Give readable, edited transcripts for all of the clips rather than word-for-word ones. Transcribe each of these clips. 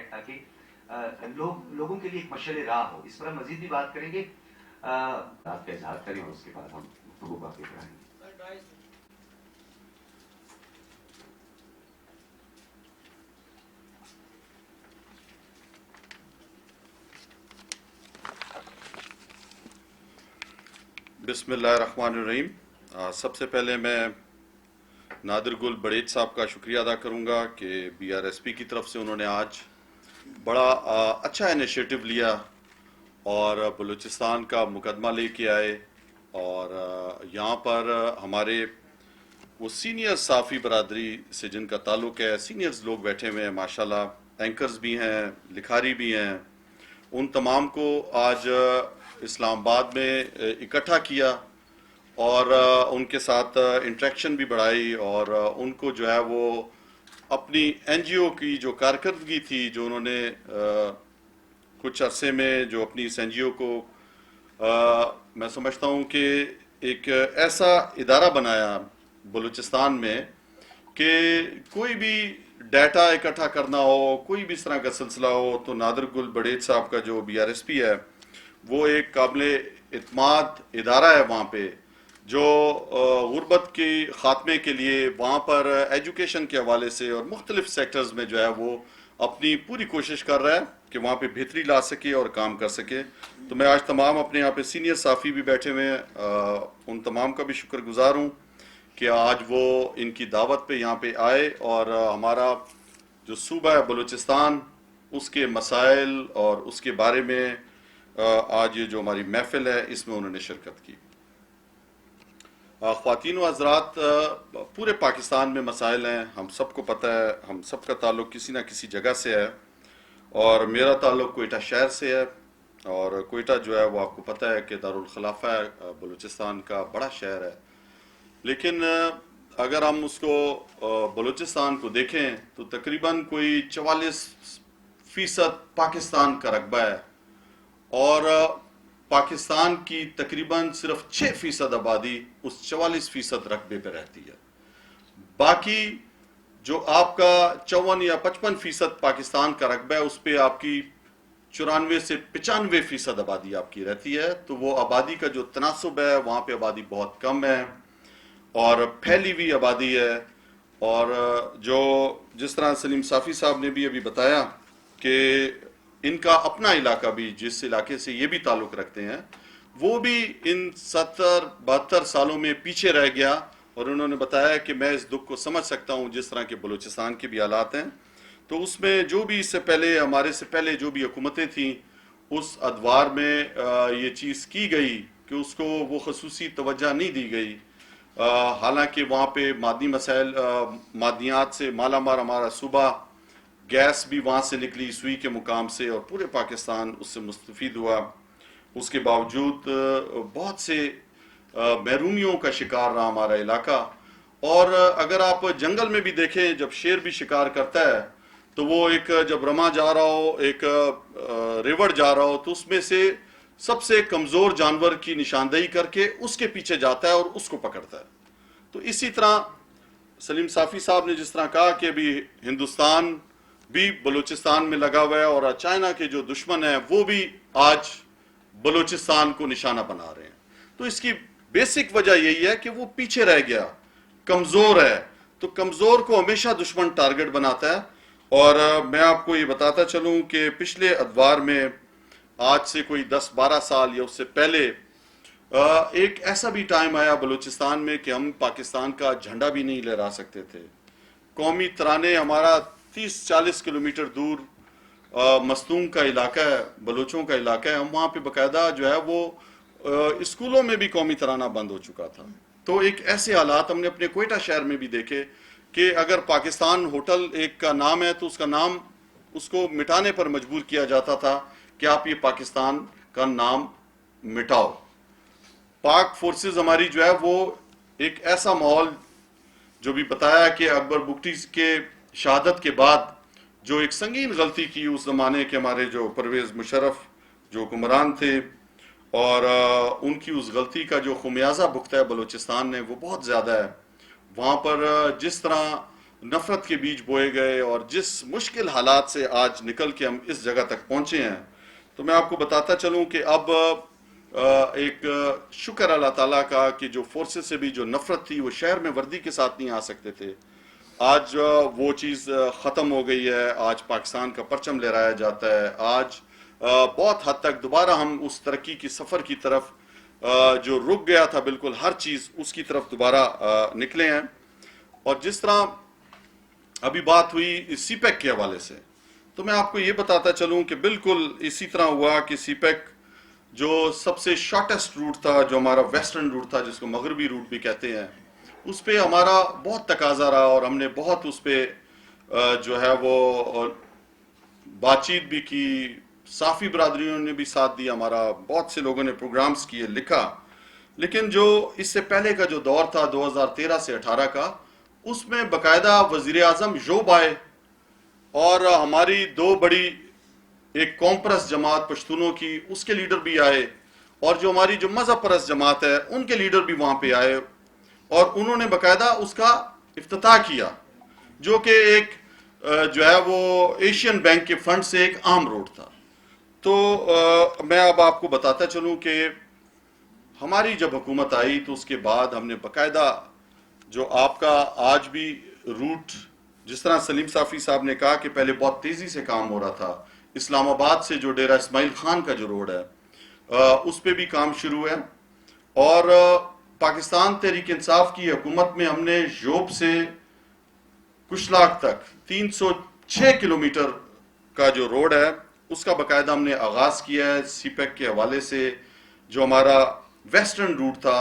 ہے تاکہ لوگوں کے لیے ایک مشعل راہ ہو. اس پر ہم مزید بھی بات کریں گے. آپ کا اظہار کریں اور اس کے بعد ہم گفتگو باقی کرائیں گے. بسم اللہ الرحمن الرحیم. سب سے پہلے میں نادر گل بڑیچ صاحب کا شکریہ ادا کروں گا کہ بی آر ایس پی کی طرف سے انہوں نے آج بڑا اچھا انیشیٹو لیا اور بلوچستان کا مقدمہ لے کے آئے اور یہاں پر ہمارے وہ سینئر صحافی برادری سے جن کا تعلق ہے، سینئرز لوگ بیٹھے ہوئے ہیں ماشاءاللہ، اینکرز بھی ہیں، لکھاری بھی ہیں، ان تمام کو آج اسلام آباد میں اکٹھا کیا اور ان کے ساتھ انٹریکشن بھی بڑھائی اور ان کو جو ہے وہ اپنی این جی او کی جو کارکردگی تھی جو انہوں نے کچھ عرصے میں جو اپنی اس این جی او کو میں سمجھتا ہوں کہ ایک ایسا ادارہ بنایا بلوچستان میں کہ کوئی بھی ڈیٹا اکٹھا کرنا ہو، کوئی بھی اس طرح کا سلسلہ ہو تو نادر گل بڑیچ صاحب کا جو بی آر ایس پی ہے وہ ایک قابل اعتماد ادارہ ہے وہاں پہ، جو غربت کے خاتمے کے لیے وہاں پر ایجوکیشن کے حوالے سے اور مختلف سیکٹرز میں جو ہے وہ اپنی پوری کوشش کر رہا ہے کہ وہاں پہ بہتری لا سکے اور کام کر سکے. تو میں آج تمام اپنے یہاں پہ سینئر صحافی بھی بیٹھے ہوئے ہیں، ان تمام کا بھی شکر گزار ہوں کہ آج وہ ان کی دعوت پہ یہاں پہ آئے اور ہمارا جو صوبہ ہے بلوچستان اس کے مسائل اور اس کے بارے میں آج یہ جو ہماری محفل ہے اس میں انہوں نے شرکت کی. خواتین و حضرات، پورے پاکستان میں مسائل ہیں، ہم سب کو پتہ ہے، ہم سب کا تعلق کسی نہ کسی جگہ سے ہے اور میرا تعلق کوئٹہ شہر سے ہے اور کوئٹہ جو ہے وہ آپ کو پتہ ہے کہ دارالخلافہ ہے، بلوچستان کا بڑا شہر ہے. لیکن اگر ہم اس کو بلوچستان کو دیکھیں تو تقریباً کوئی 44% پاکستان کا رقبہ ہے اور پاکستان کی تقریباً صرف 6% آبادی اس 44% رقبے پہ رہتی ہے. باقی جو آپ کا 54 یا 55% پاکستان کا رقبہ ہے اس پہ آپ کی 94 سے 95% آبادی آپ کی رہتی ہے. تو وہ آبادی کا جو تناسب ہے وہاں پہ آبادی بہت کم ہے اور پھیلی ہوئی آبادی ہے. اور جو جس طرح سلیم صافی صاحب نے بھی ابھی بتایا کہ ان کا اپنا علاقہ بھی جس علاقے سے یہ بھی تعلق رکھتے ہیں وہ بھی ان 70-72 سالوں میں پیچھے رہ گیا اور انہوں نے بتایا کہ میں اس دکھ کو سمجھ سکتا ہوں جس طرح کے بلوچستان کے بھی حالات ہیں. تو اس میں جو بھی اس سے پہلے ہمارے سے پہلے جو بھی حکومتیں تھیں اس ادوار میں یہ چیز کی گئی کہ اس کو وہ خصوصی توجہ نہیں دی گئی. حالانکہ وہاں پہ معدنی مسائل معدنیات سے مالا مال ہمارا صوبہ، گیس بھی وہاں سے نکلی سوئی کے مقام سے اور پورے پاکستان اس سے مستفید ہوا. اس کے باوجود بہت سے محرومیوں کا شکار رہا ہمارا علاقہ. اور اگر آپ جنگل میں بھی دیکھیں جب شیر بھی شکار کرتا ہے تو وہ ایک جب رما جا رہا ہو، ایک ریوڑ جا رہا ہو تو اس میں سے سب سے کمزور جانور کی نشاندہی کر کے اس کے پیچھے جاتا ہے اور اس کو پکڑتا ہے. تو اسی طرح سلیم صافی صاحب نے جس طرح کہا کہ ابھی ہندوستان بھی بلوچستان میں لگا ہوا ہے اور چائنا کے جو دشمن ہیں وہ بھی آج بلوچستان کو نشانہ بنا رہے ہیں. تو اس کی بیسک وجہ یہی ہے کہ وہ پیچھے رہ گیا، کمزور ہے. تو کمزور کو ہمیشہ دشمن ٹارگٹ بناتا ہے. اور میں آپ کو یہ بتاتا چلوں کہ پچھلے ادوار میں آج سے کوئی 10-12 سال یا اس سے پہلے ایک ایسا بھی ٹائم آیا بلوچستان میں کہ ہم پاکستان کا جھنڈا بھی نہیں لہرا سکتے تھے. قومی ترانے ہمارا 30-40 کلومیٹر دور مستونگ کا علاقہ ہے، بلوچوں کا علاقہ ہے، ہم وہاں پہ باقاعدہ جو ہے وہ اسکولوں میں بھی قومی ترانہ بند ہو چکا تھا. تو ایک ایسے حالات ہم نے اپنے کوئٹہ شہر میں بھی دیکھے کہ اگر پاکستان ہوٹل ایک کا نام ہے تو اس کا نام اس کو مٹانے پر مجبور کیا جاتا تھا کہ آپ یہ پاکستان کا نام مٹاؤ. پاک فورسز ہماری جو ہے وہ ایک ایسا ماحول جو بھی بتایا کہ اکبر بگٹی کے شہادت کے بعد جو ایک سنگین غلطی کی اس زمانے کے ہمارے جو پرویز مشرف جو حکمران تھے اور ان کی اس غلطی کا جو خمیازہ بھگتا ہے بلوچستان نے وہ بہت زیادہ ہے. وہاں پر جس طرح نفرت کے بیج بوئے گئے اور جس مشکل حالات سے آج نکل کے ہم اس جگہ تک پہنچے ہیں، تو میں آپ کو بتاتا چلوں کہ اب ایک شکر اللہ تعالیٰ کا کہ جو فورسز سے بھی جو نفرت تھی وہ شہر میں وردی کے ساتھ نہیں آ سکتے تھے، آج وہ چیز ختم ہو گئی ہے. آج پاکستان کا پرچم لہرایا جاتا ہے. آج بہت حد تک دوبارہ ہم اس ترقی کی سفر کی طرف جو رک گیا تھا بالکل ہر چیز اس کی طرف دوبارہ نکلے ہیں. اور جس طرح ابھی بات ہوئی سی پیک کے حوالے سے، تو میں آپ کو یہ بتاتا چلوں کہ بالکل اسی طرح ہوا کہ سی پیک جو سب سے شارٹیسٹ روٹ تھا، جو ہمارا ویسٹرن روٹ تھا جس کو مغربی روٹ بھی کہتے ہیں، اس پہ ہمارا بہت تقاضا رہا اور ہم نے بہت اس پہ جو ہے وہ بات چیت بھی کی. صافی برادریوں نے بھی ساتھ دیا ہمارا، بہت سے لوگوں نے پروگرامز کیے، لکھا. لیکن جو اس سے پہلے کا جو دور تھا 2013 سے 18 کا، اس میں باقاعدہ وزیر اعظم یوب آئے اور ہماری دو بڑی، ایک قوم پرست جماعت پشتونوں کی، اس کے لیڈر بھی آئے، اور جو ہماری جو مذہب پرست جماعت ہے ان کے لیڈر بھی وہاں پہ آئے، اور انہوں نے باقاعدہ اس کا افتتاح کیا، جو کہ ایک جو ہے وہ ایشین بینک کے فنڈ سے ایک عام روڈ تھا. تو میں اب آپ کو بتاتا چلوں کہ ہماری جب حکومت آئی تو اس کے بعد ہم نے باقاعدہ جو آپ کا آج بھی روٹ، جس طرح سلیم صافی صاحب نے کہا کہ پہلے بہت تیزی سے کام ہو رہا تھا، اسلام آباد سے جو ڈیرہ اسماعیل خان کا جو روڈ ہے اس پہ بھی کام شروع ہے. اور پاکستان تحریک انصاف کی حکومت میں ہم نے یوب سے کشلاک تک 306 کلومیٹر کا جو روڈ ہے اس کا باقاعدہ ہم نے آغاز کیا ہے. سی پیک کے حوالے سے جو ہمارا ویسٹرن روٹ تھا،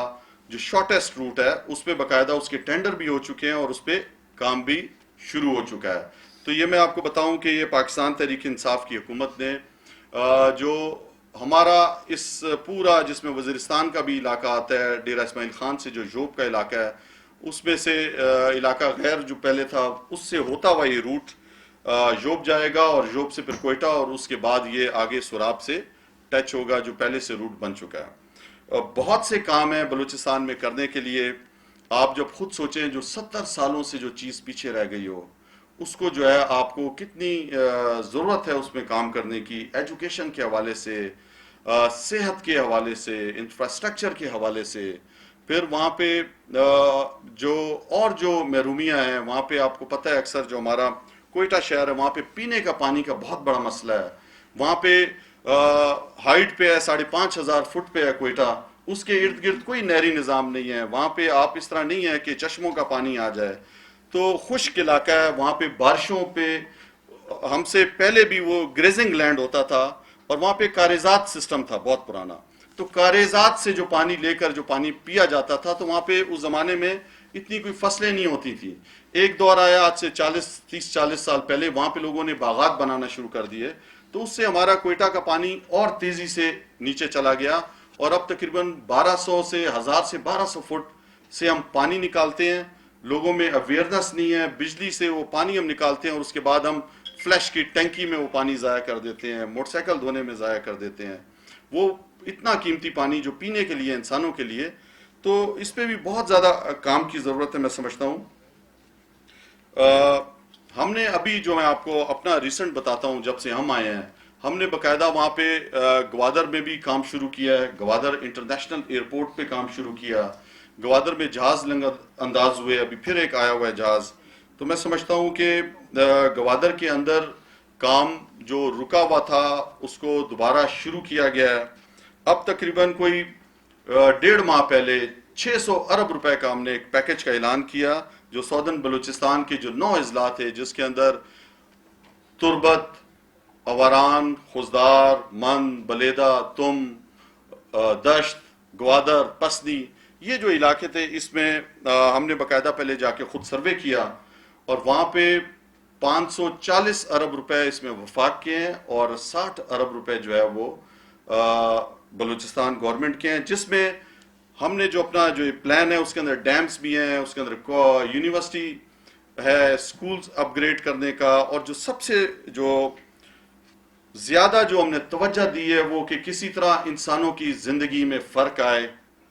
جو شارٹیسٹ روٹ ہے، اس پہ باقاعدہ اس کے ٹینڈر بھی ہو چکے ہیں اور اس پہ کام بھی شروع ہو چکا ہے. تو یہ میں آپ کو بتاؤں کہ یہ پاکستان تحریک انصاف کی حکومت نے جو ہمارا اس پورا، جس میں وزیرستان کا بھی علاقہ آتا ہے، ڈیرہ اسماعیل خان سے جو یوب کا علاقہ ہے، اس میں سے علاقہ غیر جو پہلے تھا اس سے ہوتا ہوا یہ روٹ یوب جائے گا، اور یوب سے پھر کوئٹہ، اور اس کے بعد یہ آگے سوراب سے ٹچ ہوگا جو پہلے سے روٹ بن چکا ہے. بہت سے کام ہیں بلوچستان میں کرنے کے لیے. آپ جب خود سوچیں جو 70 سالوں سے جو چیز پیچھے رہ گئی ہو، اس کو جو ہے آپ کو کتنی ضرورت ہے اس میں کام کرنے کی، ایجوکیشن کے حوالے سے، صحت کے حوالے سے، انفراسٹرکچر کے حوالے سے. پھر وہاں پہ جو محرومیاں ہیں وہاں پہ آپ کو پتہ ہے، اکثر جو ہمارا کوئٹہ شہر ہے وہاں پہ پینے کا پانی کا بہت بڑا مسئلہ ہے. وہاں پہ ہائٹ پہ ہے 5,500 فٹ پہ ہے کوئٹہ، اس کے ارد گرد کوئی نہری نظام نہیں ہے. وہاں پہ آپ اس طرح نہیں ہے کہ چشموں کا پانی آ جائے، تو خشک علاقہ ہے. وہاں پہ بارشوں پہ ہم سے پہلے بھی وہ گریزنگ لینڈ ہوتا تھا، اور وہاں پہ کاریزات سسٹم تھا بہت پرانا. تو کاریزات سے جو پانی لے کر جو پانی پیا جاتا تھا، تو وہاں پہ اس زمانے میں اتنی کوئی فصلیں نہیں ہوتی تھی. ایک دور آیا آج سے 30-40 سال پہلے، وہاں پہ لوگوں نے باغات بنانا شروع کر دیے، تو اس سے ہمارا کوئٹہ کا پانی اور تیزی سے نیچے چلا گیا، اور اب تقریباً 1200 سے 1000 سے 1200 فٹ سے ہم پانی نکالتے ہیں. لوگوں میں اویئرنس نہیں ہے. بجلی سے وہ پانی ہم نکالتے ہیں اور اس کے بعد ہم فلیش کی ٹینکی میں وہ پانی ضائع کر دیتے ہیں، موٹر سائیکل دھونے میں ضائع کر دیتے ہیں. وہ اتنا قیمتی پانی جو پینے کے لیے، انسانوں کے لیے، تو اس پہ بھی بہت زیادہ کام کی ضرورت ہے میں سمجھتا ہوں. ہم نے ابھی جو میں آپ کو اپنا ریسنٹ بتاتا ہوں، جب سے ہم آئے ہیں ہم نے باقاعدہ وہاں پہ گوادر میں بھی کام شروع کیا ہے. گوادر انٹرنیشنل ایئرپورٹ پہ کام شروع کیا. گوادر میں جہاز لنگر انداز ہوئے، ابھی پھر ایک آیا ہوا ہے جہاز. تو میں سمجھتا ہوں کہ گوادر کے اندر کام جو رکا ہوا تھا اس کو دوبارہ شروع کیا گیا ہے. اب تقریباً کوئی 1.5 ماہ پہلے 600 ارب روپے کا ہم نے ایک پیکج کا اعلان کیا، جو سودرن بلوچستان کے جو 9 اضلاع تھے، جس کے اندر تربت، اواران، خزدار، مند، بلیدہ، تم، دشت، گوادر، پسنی، یہ جو علاقے تھے، اس میں ہم نے باقاعدہ پہلے جا کے خود سروے کیا، اور وہاں پہ 540 ارب روپے اس میں وفاق کے ہیں، اور 60 ارب روپے جو ہے وہ بلوچستان گورنمنٹ کے ہیں. جس میں ہم نے جو اپنا جو پلان ہے اس کے اندر ڈیمز بھی ہیں، اس کے اندر یونیورسٹی ہے، سکولز اپ گریڈ کرنے کا، اور جو سب سے جو زیادہ جو ہم نے توجہ دی ہے وہ کہ کسی طرح انسانوں کی زندگی میں فرق آئے،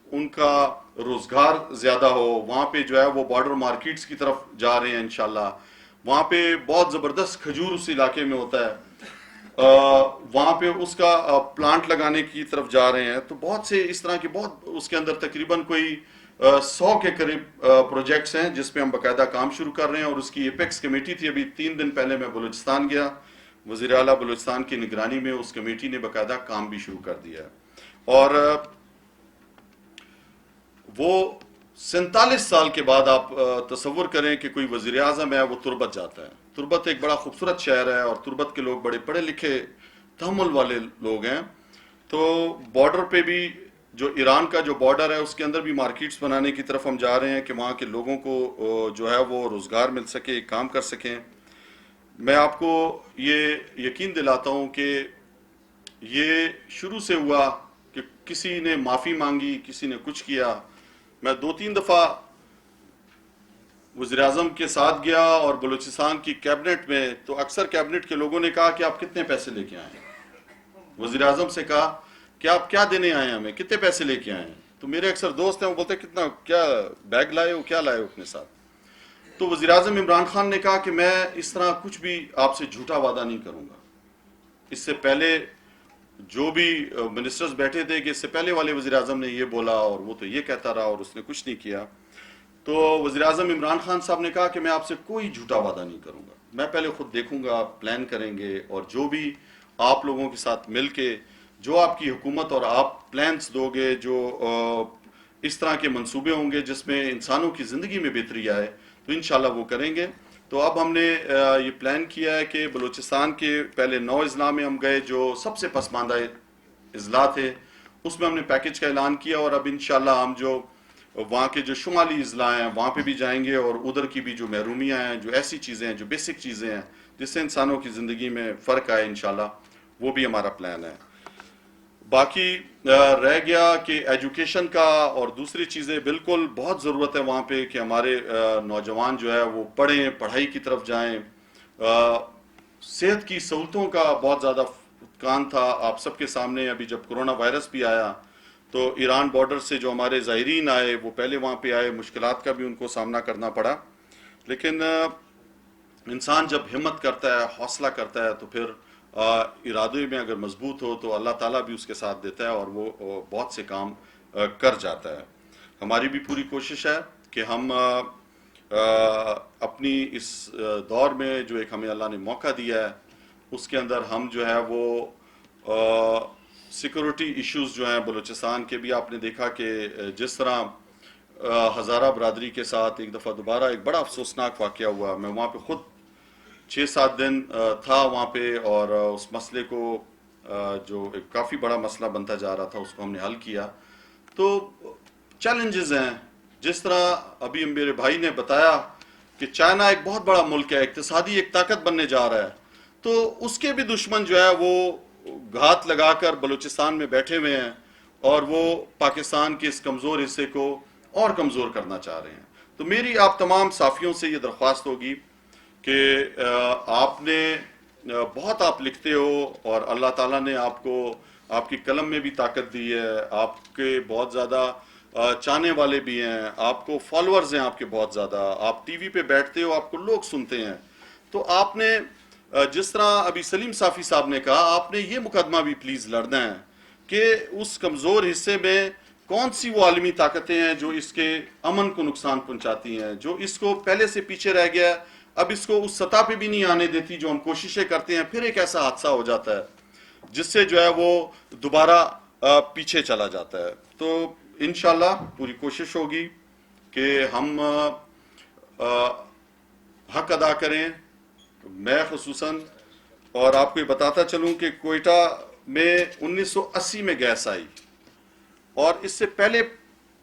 ان کا روزگار زیادہ ہو، وہاں پہ جو ہے وہ بارڈر مارکیٹس کی طرف جا رہے ہیں انشاءاللہ، وہاں پہ بہت زبردست کھجور اس علاقے میں ہوتا ہے، وہاں پہ اس کا پلانٹ لگانے کی طرف جا رہے ہیں. تو بہت سے اس طرح کے بہت اس کے اندر تقریباً کوئی 100 کے قریب پروجیکٹس ہیں جس پہ ہم باقاعدہ کام شروع کر رہے ہیں. اور اس کی ایپیکس کمیٹی تھی، ابھی 3 دن پہلے میں بلوچستان گیا، وزیر اعلیٰ بلوچستان کی نگرانی میں اس کمیٹی نے باقاعدہ کام بھی شروع کر دیا ہے. اور وہ 47 سال کے بعد آپ تصور کریں کہ کوئی وزیر اعظم ہے وہ تربت جاتا ہے. تربت ایک بڑا خوبصورت شہر ہے اور تربت کے لوگ بڑے پڑھے لکھے تحمل والے لوگ ہیں. تو بارڈر پہ بھی جو ایران کا جو بارڈر ہے اس کے اندر بھی مارکیٹس بنانے کی طرف ہم جا رہے ہیں کہ وہاں کے لوگوں کو جو ہے وہ روزگار مل سکے، کام کر سکیں. میں آپ کو یہ یقین دلاتا ہوں کہ یہ شروع سے ہوا کہ کسی نے معافی مانگی، کسی نے کچھ کیا. میں 2-3 دفعہ وزیر اعظم کے ساتھ گیا اور بلوچستان کی کیبنٹ میں، تو اکثر کیبنٹ کے لوگوں نے کہا کہ آپ کتنے پیسے لے کے آئے ہیں. وزیر اعظم سے کہا کہ آپ کیا دینے آئے ہیں ہمیں، کتنے پیسے لے کے آئے ہیں. تو میرے اکثر دوست ہیں وہ بولتے ہیں کتنا، کیا بیگ لائے ہو، کیا لائے ہو اپنے ساتھ. تو وزیر اعظم عمران خان نے کہا کہ میں اس طرح کچھ بھی آپ سے جھوٹا وعدہ نہیں کروں گا. اس سے پہلے جو بھی منسٹرز بیٹھے تھے کہ اس سے پہلے والے وزیر اعظم نے یہ بولا اور وہ تو یہ کہتا رہا اور اس نے کچھ نہیں کیا. تو وزیر اعظم عمران خان صاحب نے کہا کہ میں آپ سے کوئی جھوٹا وعدہ نہیں کروں گا، میں پہلے خود دیکھوں گا، آپ پلان کریں گے اور جو بھی آپ لوگوں کے ساتھ مل کے جو آپ کی حکومت اور آپ پلانس دو گے، جو اس طرح کے منصوبے ہوں گے جس میں انسانوں کی زندگی میں بہتری آئے، تو انشاءاللہ وہ کریں گے. تو اب ہم نے یہ پلان کیا ہے کہ بلوچستان کے پہلے 9 اضلاع میں ہم گئے جو سب سے پسماندہ اضلاع تھے، اس میں ہم نے پیکج کا اعلان کیا. اور اب انشاءاللہ ہم جو وہاں کے جو شمالی اضلاع ہیں وہاں پہ بھی جائیں گے اور ادھر کی بھی جو محرومیاں ہیں، جو ایسی چیزیں ہیں، جو بیسک چیزیں ہیں جس سے انسانوں کی زندگی میں فرق آئے، انشاءاللہ وہ بھی ہمارا پلان ہے. باقی رہ گیا کہ ایجوکیشن کا اور دوسری چیزیں، بالکل بہت ضرورت ہے وہاں پہ کہ ہمارے نوجوان جو ہے وہ پڑھیں، پڑھائی کی طرف جائیں. صحت کی سہولتوں کا بہت زیادہ کان تھا آپ سب کے سامنے. ابھی جب کرونا وائرس بھی آیا تو ایران بارڈر سے جو ہمارے زائرین آئے وہ پہلے وہاں پہ آئے، مشکلات کا بھی ان کو سامنا کرنا پڑا. لیکن انسان جب ہمت کرتا ہے، حوصلہ کرتا ہے، تو پھر ارادے میں اگر مضبوط ہو تو اللہ تعالیٰ بھی اس کے ساتھ دیتا ہے اور وہ بہت سے کام کر جاتا ہے. ہماری بھی پوری کوشش ہے کہ ہم اپنی اس دور میں جو ایک ہمیں اللہ نے موقع دیا ہے اس کے اندر ہم جو ہے وہ سیکورٹی ایشوز جو ہیں بلوچستان کے بھی آپ نے دیکھا کہ جس طرح ہزارہ برادری کے ساتھ ایک دفعہ دوبارہ ایک بڑا افسوسناک واقعہ ہوا. میں وہاں پہ خود 6-7 دن تھا وہاں پہ اور اس مسئلے کو جو ایک کافی بڑا مسئلہ بنتا جا رہا تھا اس کو ہم نے حل کیا. تو چیلنجز ہیں، جس طرح ابھی میرے بھائی نے بتایا کہ چائنا ایک بہت بڑا ملک ہے، اقتصادی ایک طاقت بننے جا رہا ہے، تو اس کے بھی دشمن جو ہے وہ گھات لگا کر بلوچستان میں بیٹھے ہوئے ہیں اور وہ پاکستان کے اس کمزور حصے کو اور کمزور کرنا چاہ رہے ہیں. تو میری آپ تمام صحافیوں سے یہ درخواست ہوگی کہ آپ نے بہت آپ لکھتے ہو اور اللہ تعالیٰ نے آپ کو آپ کی قلم میں بھی طاقت دی ہے، آپ کے بہت زیادہ چاہنے والے بھی ہیں، آپ کو فالورز ہیں آپ کے بہت زیادہ، آپ ٹی وی پہ بیٹھتے ہو، آپ کو لوگ سنتے ہیں. تو آپ نے جس طرح ابھی سلیم صافی صاحب نے کہا، آپ نے یہ مقدمہ بھی پلیز لڑنا ہے کہ اس کمزور حصے میں کون سی وہ عالمی طاقتیں ہیں جو اس کے امن کو نقصان پہنچاتی ہیں، جو اس کو پہلے سے پیچھے رہ گیا ہے، اب اس کو اس سطح پہ بھی نہیں آنے دیتی جو ہم کوششیں کرتے ہیں. پھر ایک ایسا حادثہ ہو جاتا ہے جس سے جو ہے وہ دوبارہ پیچھے چلا جاتا ہے. تو انشاءاللہ پوری کوشش ہوگی کہ ہم حق ادا کریں. میں خصوصاً اور آپ کو یہ بتاتا چلوں کہ کوئٹہ میں 1980 میں گیس آئی اور اس سے پہلے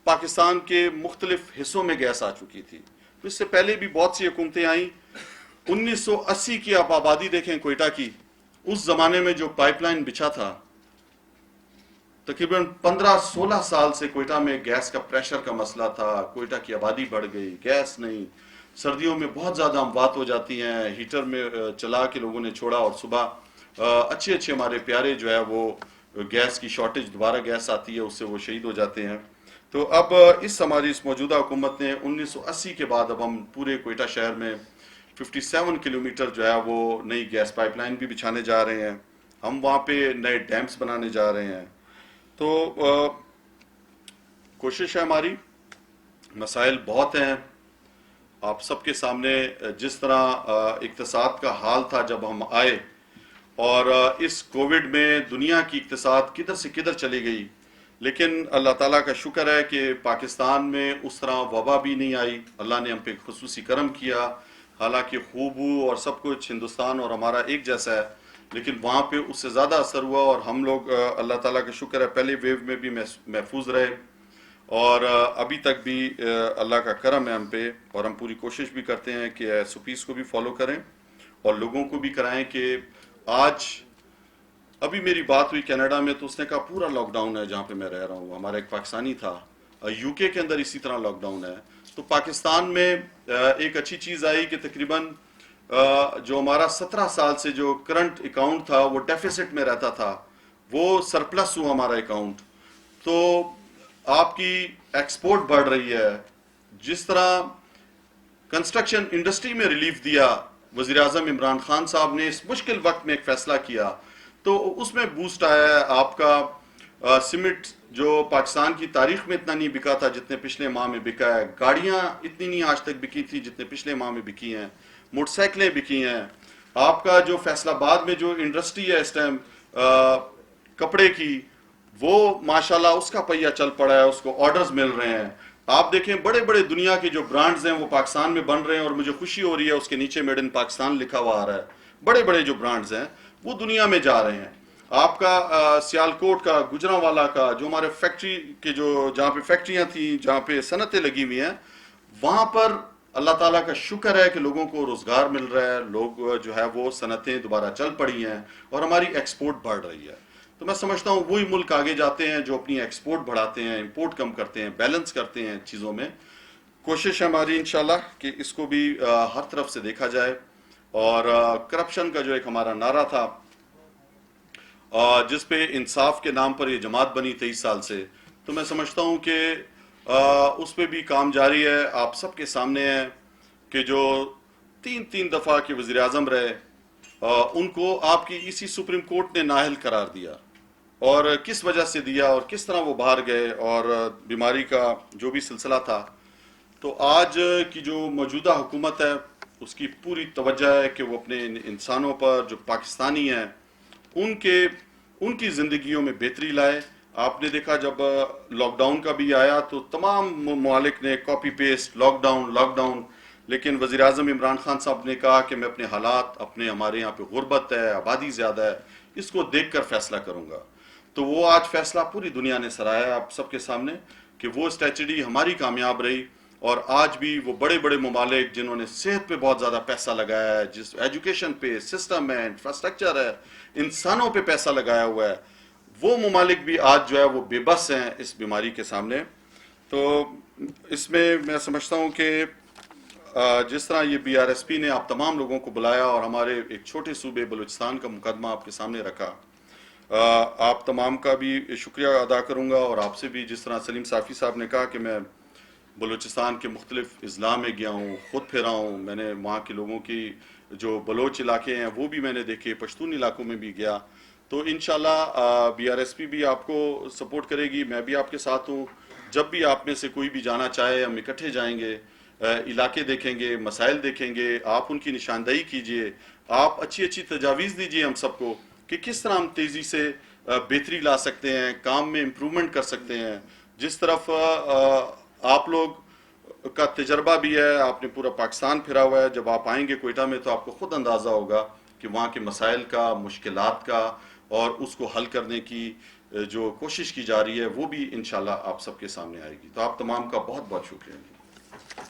پاکستان کے مختلف حصوں میں گیس آ چکی تھی. تو اس سے پہلے بھی بہت سی حکومتیں آئیں. 1980 کی آپ آبادی دیکھیں کوئٹہ کی، اس زمانے میں جو پائپ لائن بچھا تھا، تقریباً 15-16 سال سے کوئٹہ میں گیس کا پریشر کا مسئلہ تھا. کوئٹہ کی آبادی بڑھ گئی، گیس نہیں، سردیوں میں بہت زیادہ اموات ہو جاتی ہیں، ہیٹر میں چلا کے لوگوں نے چھوڑا اور صبح اچھے ہمارے پیارے جو ہے وہ گیس کی شارٹیج، دوبارہ گیس آتی ہے، اس سے وہ شہید ہو جاتے ہیں. تو اب ہماری اس موجودہ حکومت نے 1980 کے بعد اب ہم پورے کوئٹہ شہر میں 57 کلومیٹر جو ہے وہ نئی گیس پائپ لائن بھی بچھانے جا رہے ہیں. ہم وہاں پہ نئے ڈیمز بنانے جا رہے ہیں. تو کوشش ہے ہماری. مسائل بہت ہیں آپ سب کے سامنے. جس طرح اقتصاد کا حال تھا جب ہم آئے، اور اس کووڈ میں دنیا کی اقتصاد کدھر سے کدھر چلی گئی، لیکن اللہ تعالیٰ کا شکر ہے کہ پاکستان میں اس طرح وبا بھی نہیں آئی. اللہ نے ہم پہ خصوصی کرم کیا. حالانکہ خوبو اور سب کچھ ہندوستان اور ہمارا ایک جیسا ہے، لیکن وہاں پہ اس سے زیادہ اثر ہوا، اور ہم لوگ اللہ تعالیٰ کا شکر ہے پہلے ویو میں بھی محفوظ رہے، اور ابھی تک بھی اللہ کا کرم ہے ہم پہ. اور ہم پوری کوشش بھی کرتے ہیں کہ ایس او پیز کو بھی فالو کریں اور لوگوں کو بھی کرائیں. کہ آج ابھی میری بات ہوئی کینیڈا میں، تو اس نے کہا پورا لاک ڈاؤن ہے جہاں پہ میں رہ رہا ہوں. ہمارا ایک پاکستانی تھا. یو کے اندر اسی طرح لاک ڈاؤن ہے. تو پاکستان میں ایک اچھی چیز آئی کہ تقریباً جو ہمارا 17 سال سے جو کرنٹ اکاؤنٹ تھا وہ ڈیفیسٹ میں رہتا تھا، وہ سرپلس ہوا ہمارا اکاؤنٹ. تو آپ کی ایکسپورٹ بڑھ رہی ہے. جس طرح کنسٹرکشن انڈسٹری میں ریلیف دیا وزیر اعظم عمران خان صاحب نے، اس مشکل وقت میں ایک فیصلہ کیا، تو اس میں بوسٹ آیا ہے. آپ کا سیمنٹ جو پاکستان کی تاریخ میں اتنا نہیں بکا تھا جتنے پچھلے ماہ میں بکا ہے. گاڑیاں اتنی نہیں آج تک بکی تھی جتنے پچھلے ماہ میں بکی ہیں. موٹر سائیکلیں بکی ہیں. آپ کا جو فیصل آباد میں جو انڈسٹری ہے اس ٹائم کپڑے کی، وہ ماشاءاللہ اس کا پہیہ چل پڑا ہے، اس کو آرڈرز مل رہے ہیں. آپ دیکھیں بڑے بڑے دنیا کے جو برانڈز ہیں وہ پاکستان میں بن رہے ہیں، اور مجھے خوشی ہو رہی ہے اس کے نیچے میڈ ان پاکستان لکھا ہوا آ رہا ہے. بڑے بڑے جو برانڈز ہیں وہ دنیا میں جا رہے ہیں. آپ کا سیالکوٹ کا، گجرانوالہ کا، جو ہمارے فیکٹری کے جو جہاں پہ فیکٹریاں تھیں، جہاں پہ صنعتیں لگی ہوئی ہیں، وہاں پر اللہ تعالیٰ کا شکر ہے کہ لوگوں کو روزگار مل رہا ہے. لوگ جو ہے وہ صنعتیں دوبارہ چل پڑی ہیں، اور ہماری ایکسپورٹ بڑھ رہی ہے. تو میں سمجھتا ہوں وہی ملک آگے جاتے ہیں جو اپنی ایکسپورٹ بڑھاتے ہیں، امپورٹ کم کرتے ہیں، بیلنس کرتے ہیں چیزوں میں. کوشش ہے ہماری انشاءاللہ کہ اس کو بھی ہر طرف سے دیکھا جائے. اور کرپشن کا جو ایک ہمارا نعرہ تھا، جس پہ انصاف کے نام پر یہ جماعت بنی 23 سال سے، تو میں سمجھتا ہوں کہ اس پہ بھی کام جاری ہے. آپ سب کے سامنے ہے کہ جو 3 دفعہ کے وزیر اعظم رہے، ان کو آپ کی اسی سپریم کورٹ نے نااہل قرار دیا. اور کس وجہ سے دیا اور کس طرح وہ باہر گئے، اور بیماری کا جو بھی سلسلہ تھا. تو آج کی جو موجودہ حکومت ہے اس کی پوری توجہ ہے کہ وہ اپنے انسانوں پر جو پاکستانی ہیں ان کی زندگیوں میں بہتری لائے. آپ نے دیکھا جب لاک ڈاؤن کا بھی آیا تو تمام ممالک نے کاپی پیسٹ لاک ڈاؤن، لیکن وزیر اعظم عمران خان صاحب نے کہا کہ میں اپنے حالات، ہمارے یہاں پہ غربت ہے، آبادی زیادہ ہے، اس کو دیکھ کر فیصلہ کروں گا. تو وہ آج فیصلہ پوری دنیا نے سراہا آپ سب کے سامنے کہ وہ اسٹریٹجی ہماری کامیاب رہی. اور آج بھی وہ بڑے بڑے ممالک جنہوں نے صحت پہ بہت زیادہ پیسہ لگایا ہے، جس ایجوکیشن پہ، سسٹم ہے، انفراسٹرکچر ہے، انسانوں پہ پیسہ لگایا ہوا ہے، وہ ممالک بھی آج جو ہے وہ بے بس ہیں اس بیماری کے سامنے. تو اس میں میں سمجھتا ہوں کہ جس طرح یہ BRSP نے آپ تمام لوگوں کو بلایا اور ہمارے ایک چھوٹے صوبے بلوچستان کا مقدمہ آپ کے سامنے رکھا، آپ تمام کا بھی شکریہ ادا کروں گا. اور آپ سے بھی، جس طرح سلیم صافی صاحب نے کہا کہ میں بلوچستان کے مختلف اضلاع میں گیا ہوں، خود پھرا ہوں، میں نے وہاں کے لوگوں کی جو بلوچ علاقے ہیں وہ بھی میں نے دیکھے، پشتون علاقوں میں بھی گیا. تو انشاءاللہ BRSP بھی آپ کو سپورٹ کرے گی، میں بھی آپ کے ساتھ ہوں. جب بھی آپ میں سے کوئی بھی جانا چاہے ہم اکٹھے جائیں گے، علاقے دیکھیں گے، مسائل دیکھیں گے، آپ ان کی نشاندہی کیجئے، آپ اچھی تجاویز دیجئے ہم سب کو کہ کس طرح ہم تیزی سے بہتری لا سکتے ہیں، کام میں امپرومنٹ کر سکتے ہیں. جس طرف آپ لوگ کا تجربہ بھی ہے، آپ نے پورا پاکستان پھرا ہوا ہے، جب آپ آئیں گے کوئٹہ میں تو آپ کو خود اندازہ ہوگا کہ وہاں کے مسائل کا، مشکلات کا، اور اس کو حل کرنے کی جو کوشش کی جا رہی ہے وہ بھی انشاءاللہ آپ سب کے سامنے آئے گی. تو آپ تمام کا بہت بہت شکریہ.